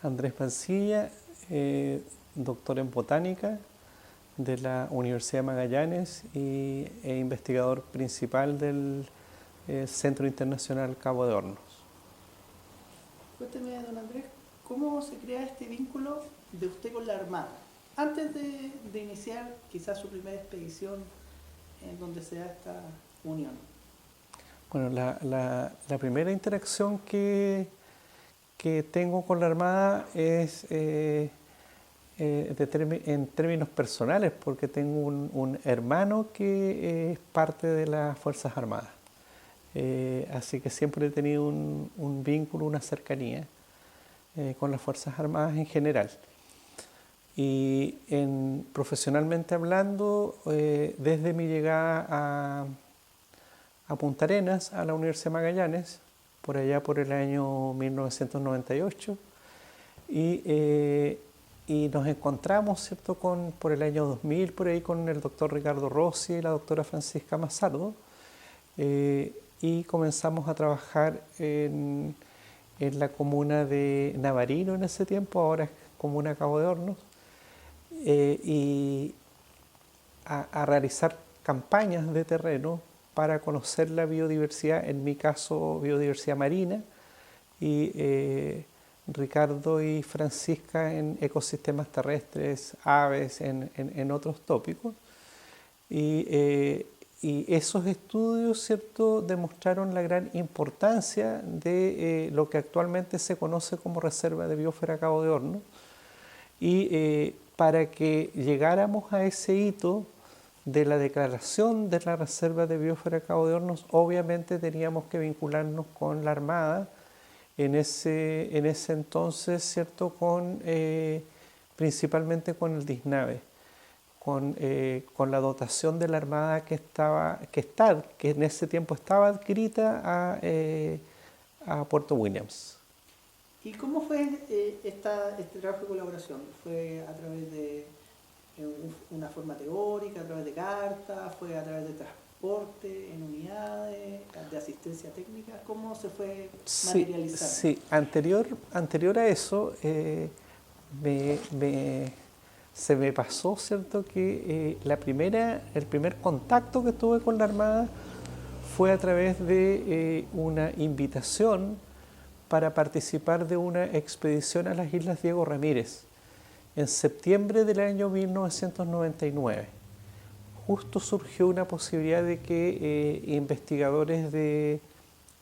Andrés Mancilla, doctor en botánica de la Universidad de Magallanes e investigador principal del Centro Internacional Cabo de Hornos. Cuénteme, don Andrés, ¿cómo se crea este vínculo de usted con la Armada? Antes de iniciar quizás su primera expedición en donde se da esta unión. Bueno, la primera interacción que tengo con la Armada es en términos personales, porque tengo un hermano que es parte de las Fuerzas Armadas. Así que siempre he tenido un vínculo, una cercanía con las Fuerzas Armadas en general. Y profesionalmente hablando, desde mi llegada a Punta Arenas, a la Universidad de Magallanes, por allá por el año 1998, y nos encontramos, ¿cierto?, por el año 2000, por ahí, con el doctor Ricardo Rossi y la doctora Francisca Mazzardo, y comenzamos a trabajar en la comuna de Navarino en ese tiempo, ahora es comuna Cabo de Hornos, y a realizar campañas de terreno para conocer la biodiversidad, en mi caso biodiversidad marina, y Ricardo y Francisca en ecosistemas terrestres, aves, en otros tópicos. Y esos estudios, ¿cierto?, demostraron la gran importancia de lo que actualmente se conoce como Reserva de Biosfera Cabo de Hornos. Y para que llegáramos a ese hito de la declaración de la Reserva de Biosfera Cabo de Hornos, obviamente teníamos que vincularnos con la Armada, en ese entonces, ¿cierto?, principalmente con el DISNAVE, con la dotación de la Armada que en ese tiempo estaba adscrita a Puerto Williams. ¿Y cómo fue este trabajo de colaboración? ¿Fue a través de una forma teórica, a través de cartas, fue a través de transporte, en unidades, de asistencia técnica? ¿Cómo se fue materializando? Sí, anterior a eso, se me pasó, ¿cierto?, que el primer contacto que tuve con la Armada fue a través de una invitación para participar de una expedición a las Islas Diego Ramírez en septiembre del año 1999. Justo surgió una posibilidad de que investigadores de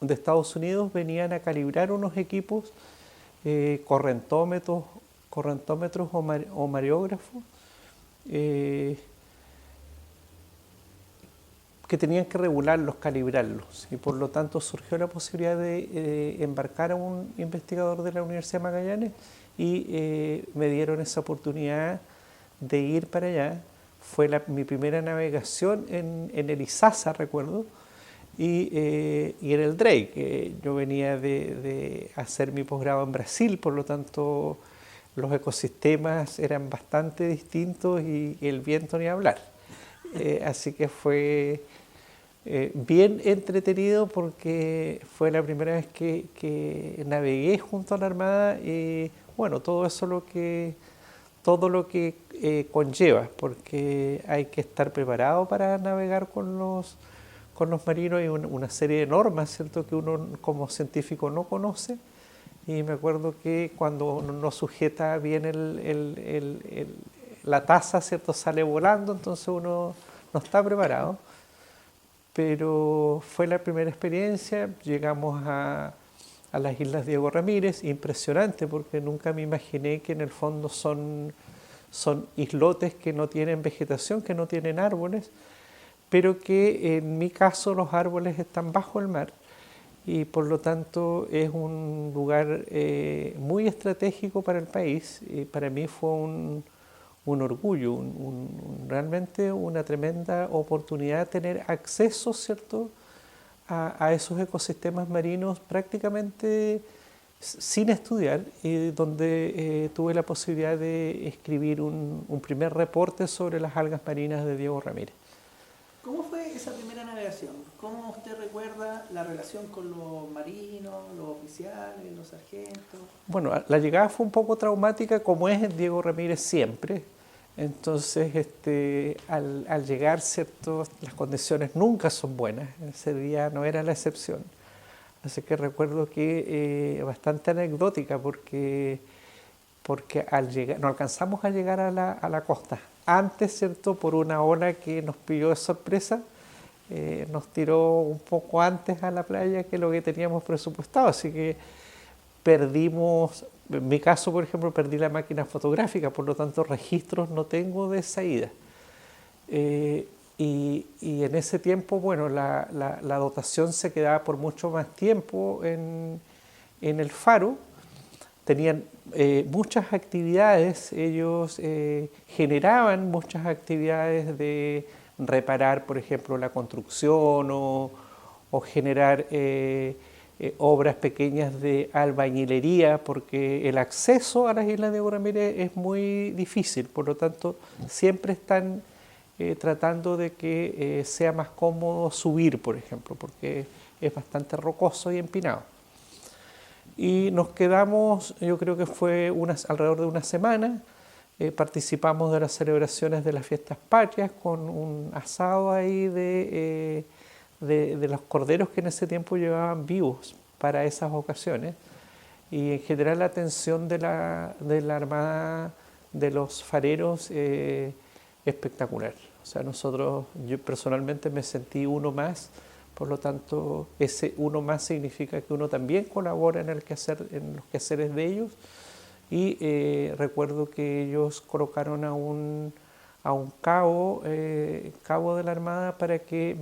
Estados Unidos venían a calibrar unos equipos, correntómetros o mareógrafos, que tenían que regularlos, calibrarlos, y por lo tanto surgió la posibilidad de embarcar a un investigador de la Universidad de Magallanes, y me dieron esa oportunidad de ir para allá. Fue mi primera navegación en el Izaza, recuerdo, y en el Drake. Yo venía de hacer mi posgrado en Brasil, por lo tanto los ecosistemas eran bastante distintos y el viento ni hablar. Así que fue bien entretenido, porque fue la primera vez que navegué junto a la Armada, y bueno, todo lo que conlleva, porque hay que estar preparado para navegar con los marinos. Hay una serie de normas, ¿cierto?, que uno como científico no conoce, y me acuerdo que cuando uno no sujeta bien la taza, ¿cierto?, sale volando, entonces uno no está preparado. Pero fue la primera experiencia. Llegamos a las Islas Diego Ramírez, impresionante, porque nunca me imaginé que en el fondo son islotes que no tienen vegetación, que no tienen árboles, pero que en mi caso los árboles están bajo el mar, y por lo tanto es un lugar muy estratégico para el país. Y para mí fue un orgullo, realmente una tremenda oportunidad tener acceso, ¿cierto?, a esos ecosistemas marinos prácticamente sin estudiar, y donde tuve la posibilidad de escribir un primer reporte sobre las algas marinas de Diego Ramírez. ¿Cómo fue fue esa primera navegación? ¿Cómo usted recuerda la relación con los marinos, los oficiales, los sargentos? Bueno, la llegada fue un poco traumática, como es el Diego Ramírez siempre. Entonces, al llegar, ¿cierto? Las condiciones nunca son buenas. Ese día no era la excepción. Así que recuerdo que bastante anecdótica porque al llegar, no alcanzamos a llegar a la costa. Antes, ¿cierto? Por una ola que nos pilló de sorpresa, nos tiró un poco antes a la playa que lo que teníamos presupuestado. Así que perdimos, en mi caso, por ejemplo, perdí la máquina fotográfica, por lo tanto registros no tengo de esa ida. Y en ese tiempo, bueno, la dotación se quedaba por mucho más tiempo en el faro. Tenían muchas actividades, ellos generaban muchas actividades de reparar, por ejemplo, la construcción o generar obras pequeñas de albañilería, porque el acceso a las islas de Diego Ramírez es muy difícil, por lo tanto siempre están tratando de que sea más cómodo subir, por ejemplo, porque es bastante rocoso y empinado. Y nos quedamos, yo creo que fue alrededor de una semana, participamos de las celebraciones de las fiestas patrias con un asado ahí de los corderos que en ese tiempo llevaban vivos para esas ocasiones, y en general la atención de la Armada de los fareros espectacular. O sea, yo personalmente me sentí uno más. Por lo tanto, ese uno más significa que uno también colabora en los quehaceres de ellos. Y recuerdo que ellos colocaron a un cabo de la Armada para que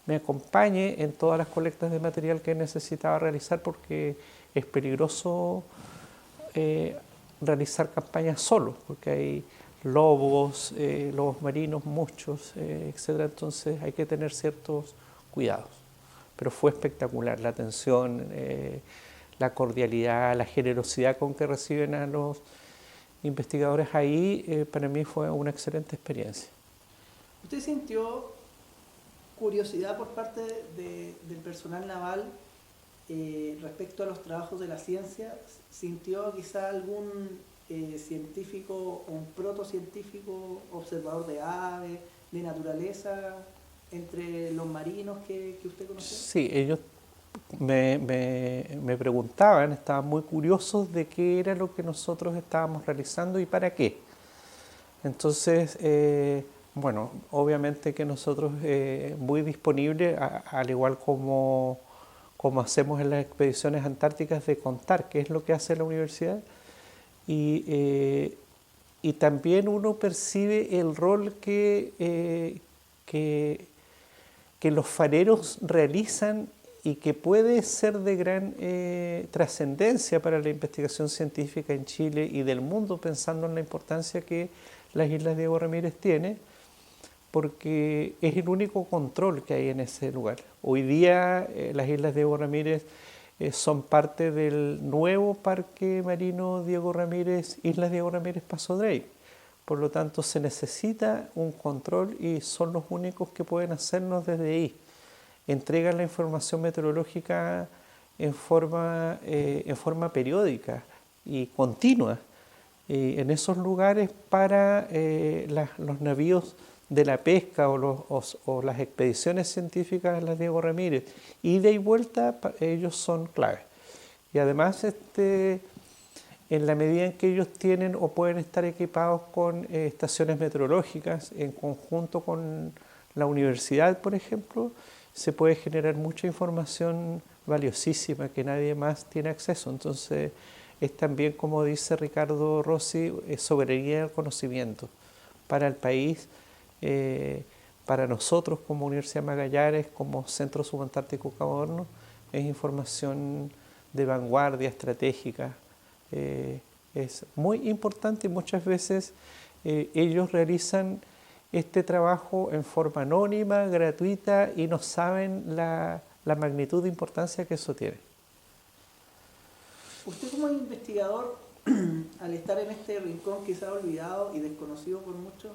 me acompañe en todas las colectas de material que necesitaba realizar, porque es peligroso realizar campañas solo, porque hay lobos marinos, muchos, etc. Entonces hay que tener ciertos cuidados. Pero fue espectacular la atención, la cordialidad, la generosidad con que reciben a los investigadores ahí. Para mí fue una excelente experiencia. ¿Usted sintió curiosidad por parte del personal naval respecto a los trabajos de la ciencia? ¿Sintió quizá algún científico o un protocientífico, observador de aves, de naturaleza, entre los marinos que usted conoció? Sí, ellos me preguntaban, estaban muy curiosos de qué era lo que nosotros estábamos realizando y para qué. Entonces, bueno, obviamente que nosotros muy disponibles, al igual como hacemos en las expediciones antárticas, de contar qué es lo que hace la universidad, y también uno percibe el rol que los fareros realizan y que puede ser de gran trascendencia para la investigación científica en Chile y del mundo, pensando en la importancia que las Islas Diego Ramírez tiene, porque es el único control que hay en ese lugar. Hoy día las Islas Diego Ramírez son parte del nuevo Parque Marino Diego Ramírez, Islas Diego Ramírez Paso Drake. Por lo tanto, se necesita un control y son los únicos que pueden hacernos desde ahí. Entregan la información meteorológica en forma periódica y continua en esos lugares para los navíos de la pesca o las expediciones científicas de las Diego Ramírez. Ida y vuelta, ellos son clave. Y además, en la medida en que ellos tienen o pueden estar equipados con estaciones meteorológicas en conjunto con la universidad, por ejemplo, se puede generar mucha información valiosísima que nadie más tiene acceso. Entonces, es también, como dice Ricardo Rossi, soberanía del conocimiento para el país, para nosotros como Universidad Magallanes, como Centro Subantártico Cabo Hornos, es información de vanguardia estratégica. Es muy importante y muchas veces ellos realizan este trabajo en forma anónima, gratuita, y no saben la magnitud de importancia que eso tiene. Usted como investigador, al estar en este rincón quizá olvidado y desconocido por muchos,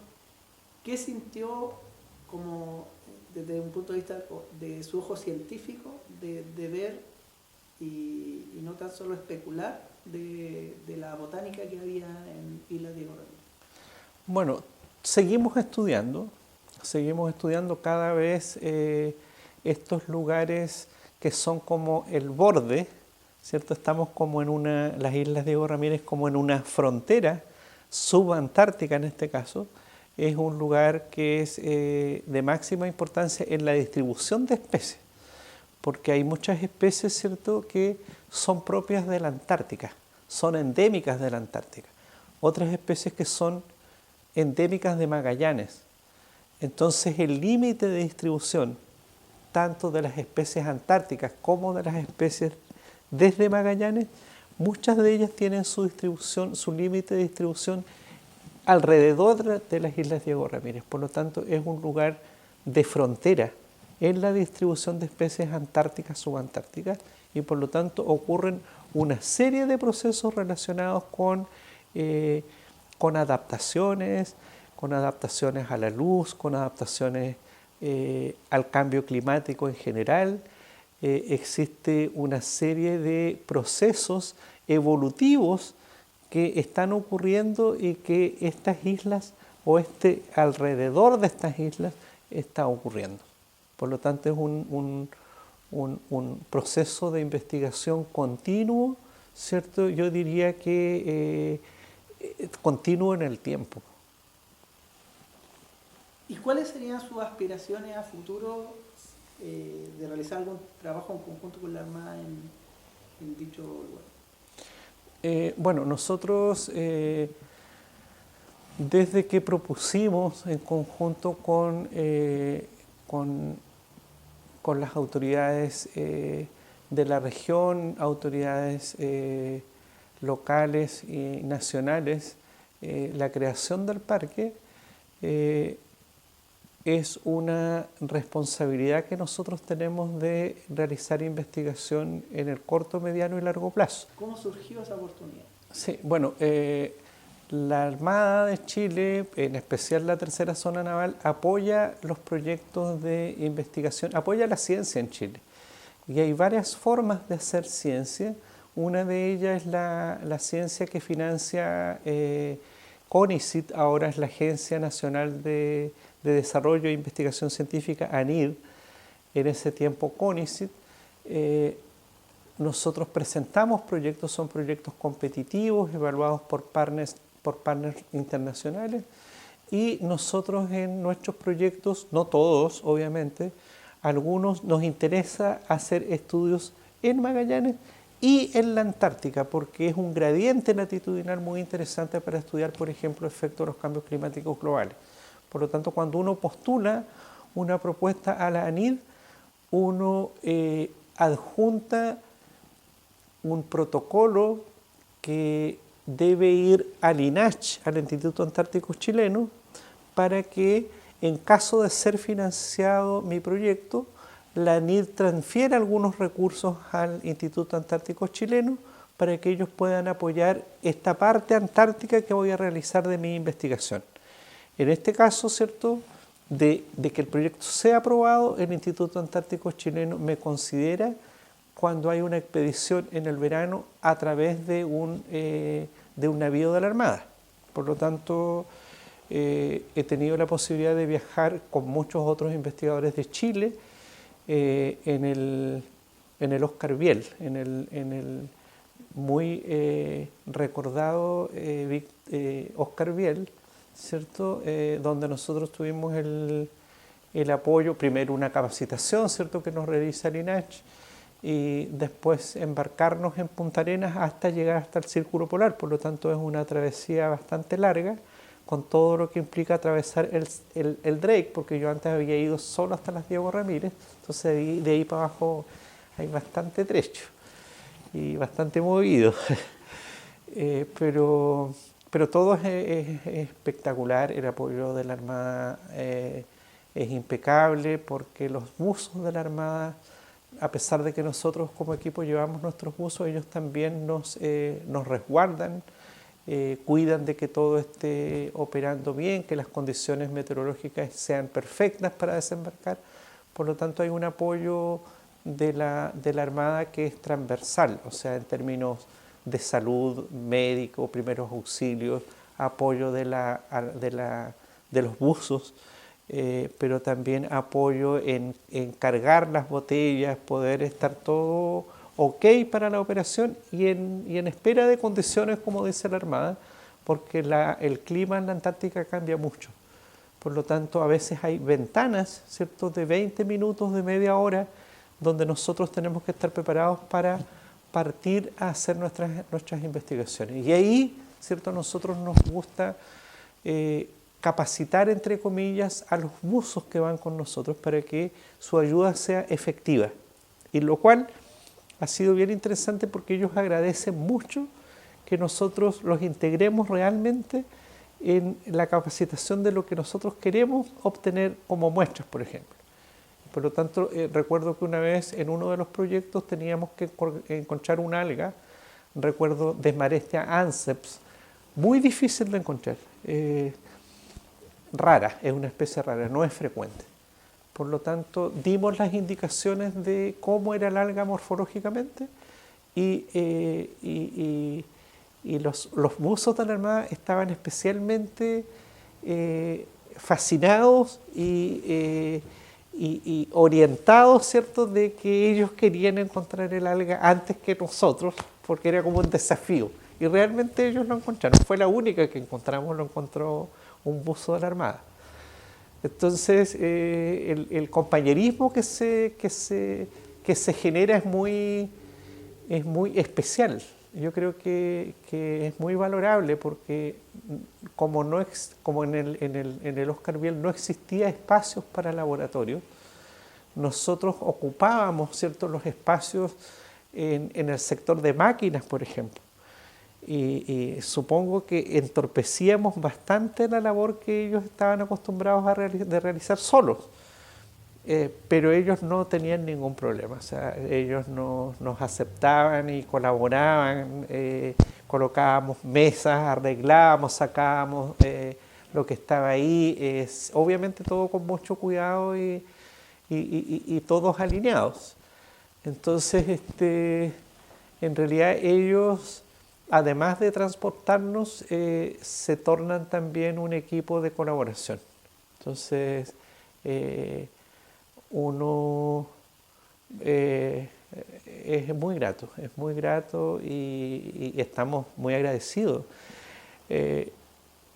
¿qué sintió como desde un punto de vista de su ojo científico, de ver y no tan solo especular de la botánica que había en Isla Diego Ramírez? Bueno, seguimos estudiando cada vez estos lugares que son como el borde, ¿cierto? Estamos como en las Islas Diego Ramírez como en una frontera subantártica en este caso. Es un lugar que es de máxima importancia en la distribución de especies, porque hay muchas especies, ¿cierto?, que son propias de la Antártica, son endémicas de la Antártica. Otras especies que son endémicas de Magallanes. Entonces el límite de distribución, tanto de las especies antárticas como de las especies desde Magallanes, muchas de ellas tienen su distribución, su límite de distribución alrededor de las Islas Diego Ramírez. Por lo tanto, es un lugar de frontera en la distribución de especies antárticas, subantárticas, y por lo tanto ocurren una serie de procesos relacionados con adaptaciones a la luz, con adaptaciones al cambio climático en general. Existe una serie de procesos evolutivos que están ocurriendo y que estas islas o alrededor de estas islas está ocurriendo. Por lo tanto, es un proceso de investigación continuo, ¿cierto? Yo diría que continuo en el tiempo. ¿Y cuáles serían sus aspiraciones a futuro de realizar algún trabajo en conjunto con la Armada en dicho lugar? Bueno, nosotros desde que propusimos en conjunto con las autoridades de la región, autoridades locales y nacionales, la creación del parque, es una responsabilidad que nosotros tenemos de realizar investigación en el corto, mediano y largo plazo. ¿Cómo surgió esa oportunidad? Sí, bueno, la Armada de Chile, en especial la Tercera Zona Naval, apoya los proyectos de investigación, apoya la ciencia en Chile. Y hay varias formas de hacer ciencia. Una de ellas es la ciencia que financia CONICIT, ahora es la Agencia Nacional de Desarrollo e Investigación Científica, ANID, en ese tiempo CONICIT. Nosotros presentamos proyectos, son proyectos competitivos, evaluados por partners internacionales, y nosotros en nuestros proyectos, no todos obviamente, algunos nos interesa hacer estudios en Magallanes y en la Antártica, porque es un gradiente latitudinal muy interesante para estudiar, por ejemplo, efectos de los cambios climáticos globales. Por lo tanto, cuando uno postula una propuesta a la ANID, uno adjunta un protocolo que debe ir al INACH, al Instituto Antártico Chileno, para que en caso de ser financiado mi proyecto, la ANID transfiera algunos recursos al Instituto Antártico Chileno para que ellos puedan apoyar esta parte antártica que voy a realizar de mi investigación. En este caso, ¿cierto?, de que el proyecto sea aprobado, el Instituto Antártico Chileno me considera cuando hay una expedición en el verano a través de un navío de la Armada. Por lo tanto, he tenido la posibilidad de viajar con muchos otros investigadores de Chile en el Oscar Biel, en el muy recordado Oscar Biel, ¿cierto? Donde nosotros tuvimos el apoyo, primero una capacitación, ¿cierto?, que nos realiza el INACH, y después embarcarnos en Punta Arenas hasta llegar hasta el Círculo Polar. Por lo tanto, es una travesía bastante larga, con todo lo que implica atravesar el Drake, porque yo antes había ido solo hasta las Diego Ramírez, entonces de ahí para abajo hay bastante trecho y bastante movido. Pero todo es espectacular. El apoyo de la Armada es impecable, porque los buzos de la Armada, a pesar de que nosotros como equipo llevamos nuestros buzos, ellos también nos resguardan, cuidan de que todo esté operando bien, que las condiciones meteorológicas sean perfectas para desembarcar. por lo tanto hay un apoyo de la Armada que es transversal, o sea, en términos de salud, médico, primeros auxilios, apoyo de los buzos, pero también apoyo en cargar las botellas, poder estar todo ok para la operación y en espera de condiciones, como dice la Armada, porque el clima en la Antártica cambia mucho. Por lo tanto, a veces hay ventanas, ¿cierto?, de 20 minutos, de media hora, donde nosotros tenemos que estar preparados para partir a hacer nuestras investigaciones. Y ahí, ¿cierto?, a nosotros nos gusta capacitar, entre comillas, a los buzos que van con nosotros para que su ayuda sea efectiva. Y lo cual ha sido bien interesante porque ellos agradecen mucho que nosotros los integremos realmente en la capacitación de lo que nosotros queremos obtener como muestras, por ejemplo. Por lo tanto, recuerdo que una vez en uno de los proyectos teníamos que encontrar una alga, recuerdo Desmarestia anceps, muy difícil de encontrar, rara, es una especie rara, no es frecuente. Por lo tanto, dimos las indicaciones de cómo era el alga morfológicamente y los buzos de la Armada estaban especialmente fascinados y orientados, ¿cierto?, de que ellos querían encontrar el alga antes que nosotros, porque era como un desafío. Y realmente ellos lo encontraron. Fue la única que encontramos, lo encontró un buzo de la Armada. Entonces, el compañerismo que se genera es muy especial. Yo creo que es muy valorable porque como en el Oscar Biel no existía espacios para laboratorio, nosotros ocupábamos, ¿cierto?, los espacios en el sector de máquinas, por ejemplo. Y supongo que entorpecíamos bastante la labor que ellos estaban acostumbrados a realizar solos. Pero ellos no tenían ningún problema, o sea, ellos nos aceptaban y colaboraban, colocábamos mesas, arreglábamos, sacábamos lo que estaba ahí, obviamente todo con mucho cuidado y todos alineados. Entonces, en realidad ellos, además de transportarnos, se tornan también un equipo de colaboración. Entonces, uno es muy grato y estamos muy agradecidos.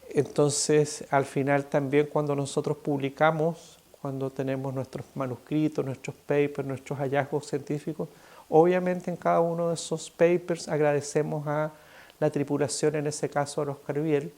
Entonces, al final también cuando nosotros publicamos, cuando tenemos nuestros manuscritos, nuestros papers, nuestros hallazgos científicos, obviamente en cada uno de esos papers agradecemos a la tripulación, en ese caso al Oscar Biel.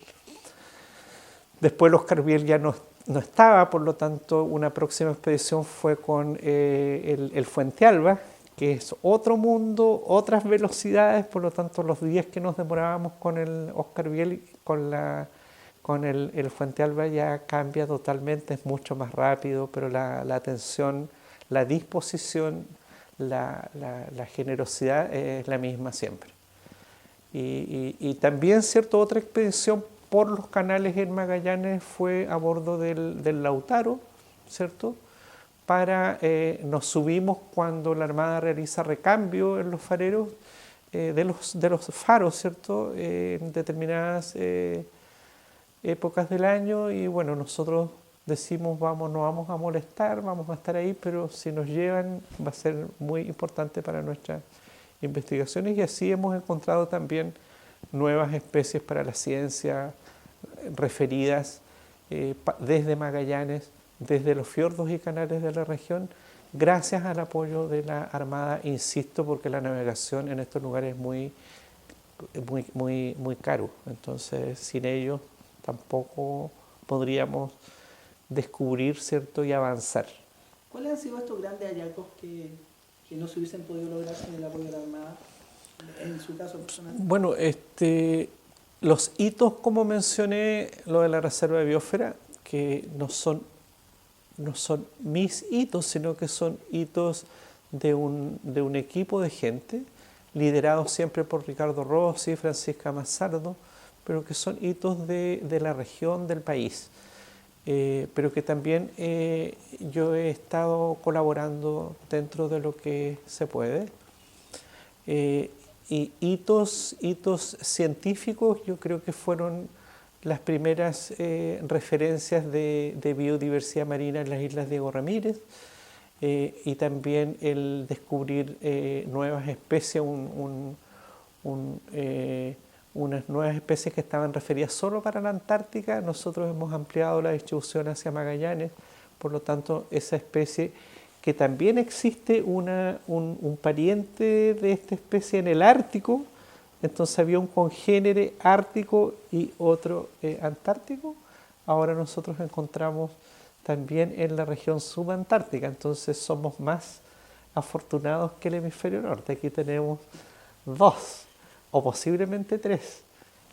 Después el Oscar Biel ya no estaba, por lo tanto una próxima expedición fue con el Fuente Alba, que es otro mundo, otras velocidades, por lo tanto los días que nos demorábamos con el Oscar Biel, con el Fuente Alba ya cambia totalmente, es mucho más rápido, pero la atención, la disposición, la generosidad es la misma siempre. Y también, ¿cierto?, otra expedición por los canales en Magallanes fue a bordo del Lautaro, ¿cierto? Nos subimos cuando la Armada realiza recambio en los fareros de los faros, ¿cierto?, en determinadas épocas del año, y bueno, nosotros decimos, no vamos a molestar, vamos a estar ahí, pero si nos llevan va a ser muy importante para nuestras investigaciones, y así hemos encontrado también nuevas especies para la ciencia referidas desde Magallanes, desde los fiordos y canales de la región, gracias al apoyo de la Armada, insisto, porque la navegación en estos lugares es muy caro. Entonces, sin ellos tampoco podríamos descubrir, ¿cierto?, y avanzar. ¿Cuáles han sido estos grandes hallazgos que no se hubiesen podido lograr sin el apoyo de la Armada, en su caso personal? Bueno, los hitos, como mencioné, lo de la reserva de biosfera, que no son mis hitos, sino que son hitos de un equipo de gente, liderado siempre por Ricardo Rossi, Francisca Mazzardo, pero que son hitos de la región, del país. pero que también yo he estado colaborando dentro de lo que se puede. Y hitos científicos yo creo que fueron las primeras referencias de biodiversidad marina en las Islas Diego Ramírez, y también el descubrir nuevas especies, unas nuevas especies que estaban referidas solo para la Antártica. Nosotros hemos ampliado la distribución hacia Magallanes, por lo tanto esa especie, que también existe un pariente de esta especie en el Ártico, entonces había un congénere ártico y otro antártico. Ahora nosotros encontramos también en la región subantártica, entonces somos más afortunados que el hemisferio norte. Aquí tenemos 2 o posiblemente 3,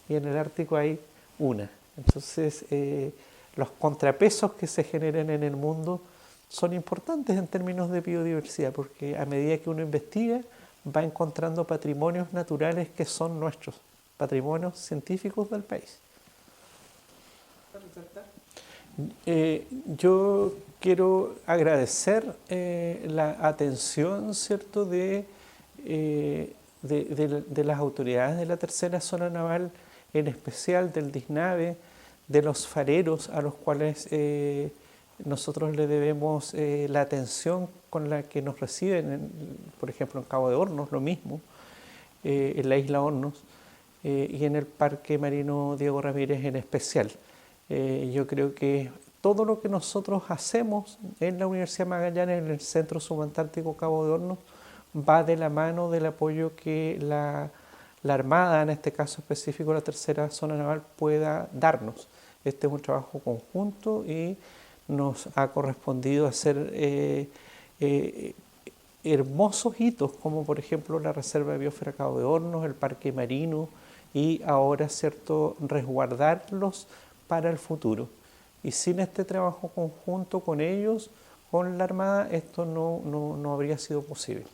y en el Ártico hay 1. Entonces los contrapesos que se generan en el mundo son importantes en términos de biodiversidad, porque a medida que uno investiga va encontrando patrimonios naturales que son nuestros, patrimonios científicos del país. Yo quiero agradecer la atención, ¿cierto?, de las autoridades de la tercera zona naval, en especial del DISNAVE, de los fareros, a los cuales nosotros le debemos la atención con la que nos reciben, por ejemplo en Cabo de Hornos, lo mismo, en la isla Hornos, y en el Parque Marino Diego Ramírez en especial. Yo creo que todo lo que nosotros hacemos en la Universidad de Magallanes, en el Centro Subantártico Cabo de Hornos, va de la mano del apoyo que la Armada, en este caso específico la tercera zona naval, pueda darnos. Este es un trabajo conjunto y nos ha correspondido hacer hermosos hitos, como por ejemplo la Reserva de Biosfera Cabo de Hornos, el Parque Marino, y ahora, ¿cierto?, resguardarlos para el futuro. Y sin este trabajo conjunto con ellos, con la Armada, esto no habría sido posible.